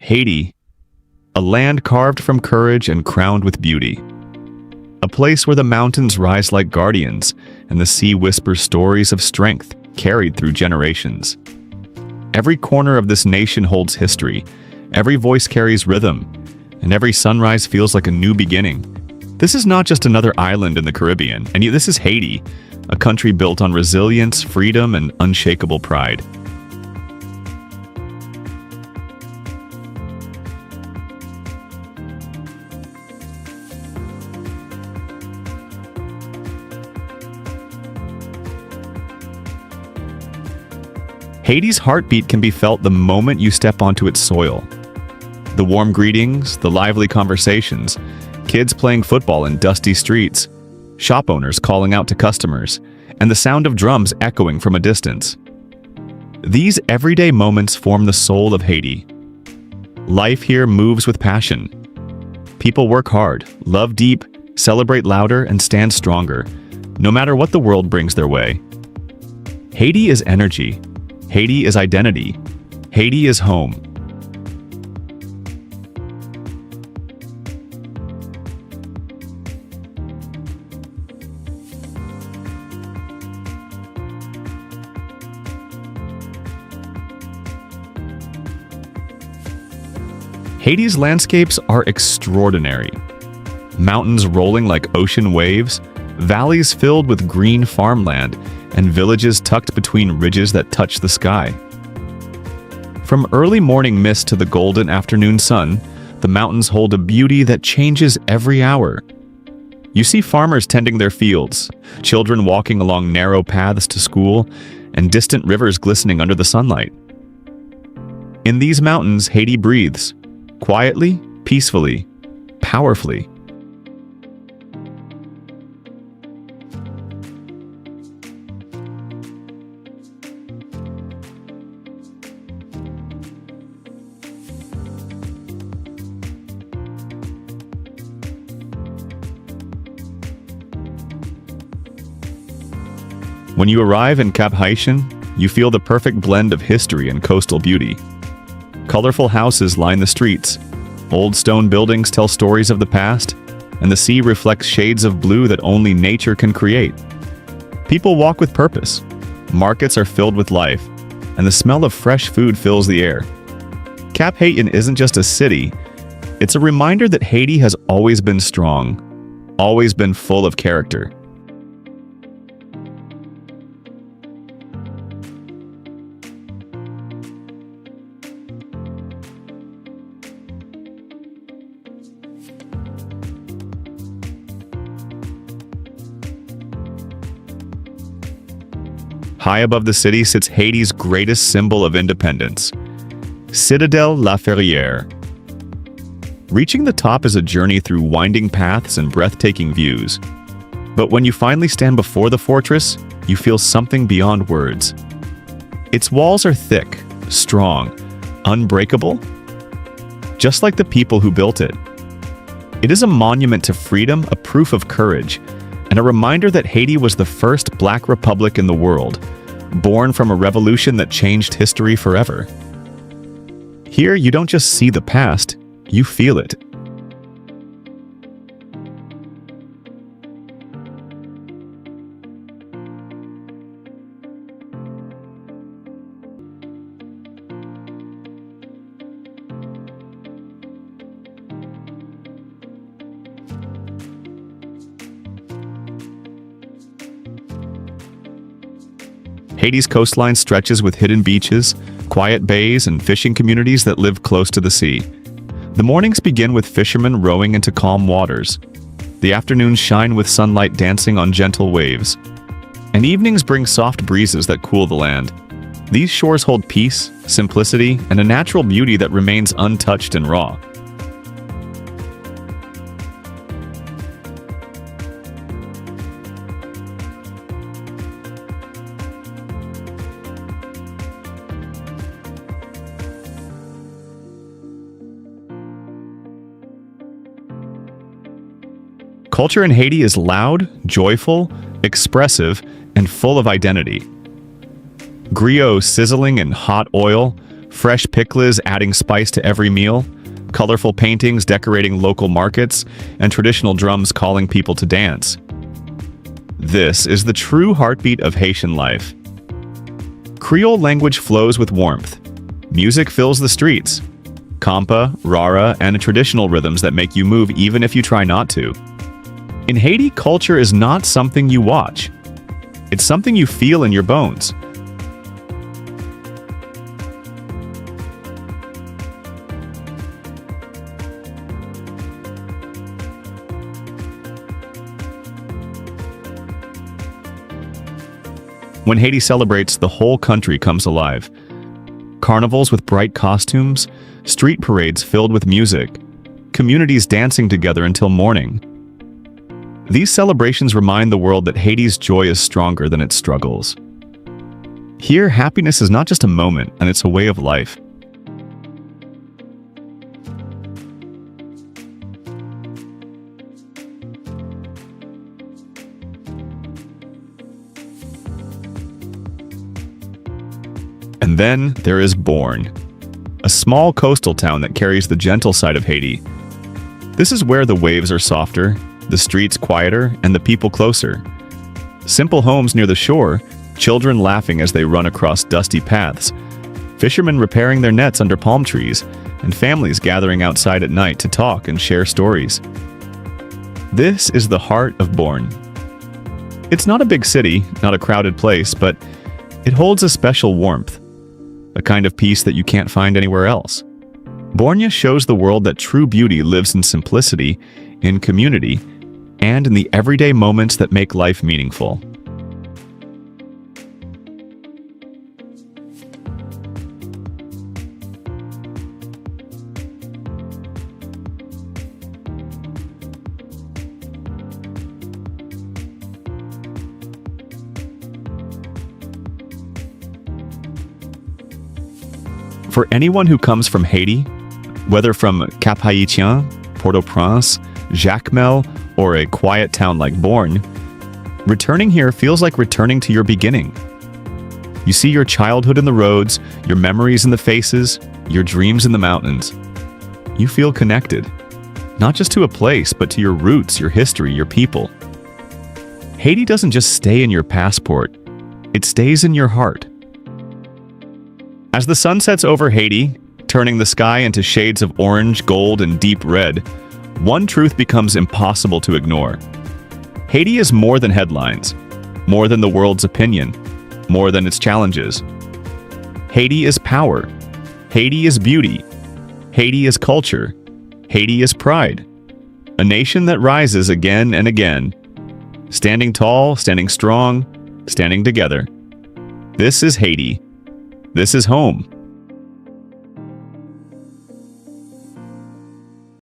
Haiti, a land carved from courage and crowned with beauty. A place where the mountains rise like guardians and the sea whispers stories of strength carried through generations. Every corner of this nation holds history, every voice carries rhythm, and every sunrise feels like a new beginning. This is not just another island in the Caribbean, and yet this is Haiti, a country built on resilience, freedom, and unshakable pride. Haiti's heartbeat can be felt the moment you step onto its soil. The warm greetings, the lively conversations, kids playing football in dusty streets, shop owners calling out to customers, and the sound of drums echoing from a distance. These everyday moments form the soul of Haiti. Life here moves with passion. People work hard, love deep, celebrate louder, and stand stronger, no matter what the world brings their way. Haiti is energy. Haiti is identity. Haiti is home. Haiti's landscapes are extraordinary. Mountains rolling like ocean waves, valleys filled with green farmland, and villages tucked between ridges that touch the sky. From early morning mist to the golden afternoon sun, the mountains hold a beauty that changes every hour. You see farmers tending their fields, children walking along narrow paths to school, and distant rivers glistening under the sunlight. In these mountains, Haiti breathes, quietly, peacefully, powerfully. When you arrive in Cap-Haïtien, you feel the perfect blend of history and coastal beauty. Colorful houses line the streets, old stone buildings tell stories of the past, and the sea reflects shades of blue that only nature can create. People walk with purpose, markets are filled with life, and the smell of fresh food fills the air. Cap-Haïtien isn't just a city, it's a reminder that Haiti has always been strong, always been full of character. High above the city sits Haiti's greatest symbol of independence, Citadelle Laferrière. Reaching the top is a journey through winding paths and breathtaking views. But when you finally stand before the fortress, you feel something beyond words. Its walls are thick, strong, unbreakable, just like the people who built it. It is a monument to freedom, a proof of courage, and a reminder that Haiti was the first Black republic in the world, born from a revolution that changed history forever. Here, you don't just see the past, you feel it. Haiti's coastline stretches with hidden beaches, quiet bays, and fishing communities that live close to the sea. The mornings begin with fishermen rowing into calm waters. The afternoons shine with sunlight dancing on gentle waves. And evenings bring soft breezes that cool the land. These shores hold peace, simplicity, and a natural beauty that remains untouched and raw. Culture in Haiti is loud, joyful, expressive, and full of identity. Griots sizzling in hot oil, fresh pickles adding spice to every meal, colorful paintings decorating local markets, and traditional drums calling people to dance. This is the true heartbeat of Haitian life. Creole language flows with warmth. Music fills the streets. Compa, rara, and traditional rhythms that make you move even if you try not to. In Haiti, culture is not something you watch. It's something you feel in your bones. When Haiti celebrates, the whole country comes alive. Carnivals with bright costumes, street parades filled with music, communities dancing together until morning. These celebrations remind the world that Haiti's joy is stronger than its struggles. Here, happiness is not just a moment, and it's a way of life. And then there is Borgne, a small coastal town that carries the gentle side of Haiti. This is where the waves are softer, the streets quieter, and the people closer. Simple homes near the shore, children laughing as they run across dusty paths, fishermen repairing their nets under palm trees, and families gathering outside at night to talk and share stories. This is the heart of Borgne. It's not a big city, not a crowded place, but it holds a special warmth, a kind of peace that you can't find anywhere else. Borgne shows the world that true beauty lives in simplicity, in community, and in the everyday moments that make life meaningful. For anyone who comes from Haiti, whether from Cap-Haïtien, Port-au-Prince, Jacmel, or a quiet town like Borgne, returning here feels like returning to your beginning. You see your childhood in the roads, your memories in the faces, your dreams in the mountains. You feel connected, not just to a place, but to your roots, your history, your people. Haiti doesn't just stay in your passport, it stays in your heart. As the sun sets over Haiti, turning the sky into shades of orange, gold, and deep red, one truth becomes impossible to ignore. Haiti is more than headlines, more than the world's opinion, more than its challenges. Haiti is power. Haiti is beauty. Haiti is culture. Haiti is pride. A nation that rises again and again, standing tall, standing strong, standing together. This is Haiti. This is home.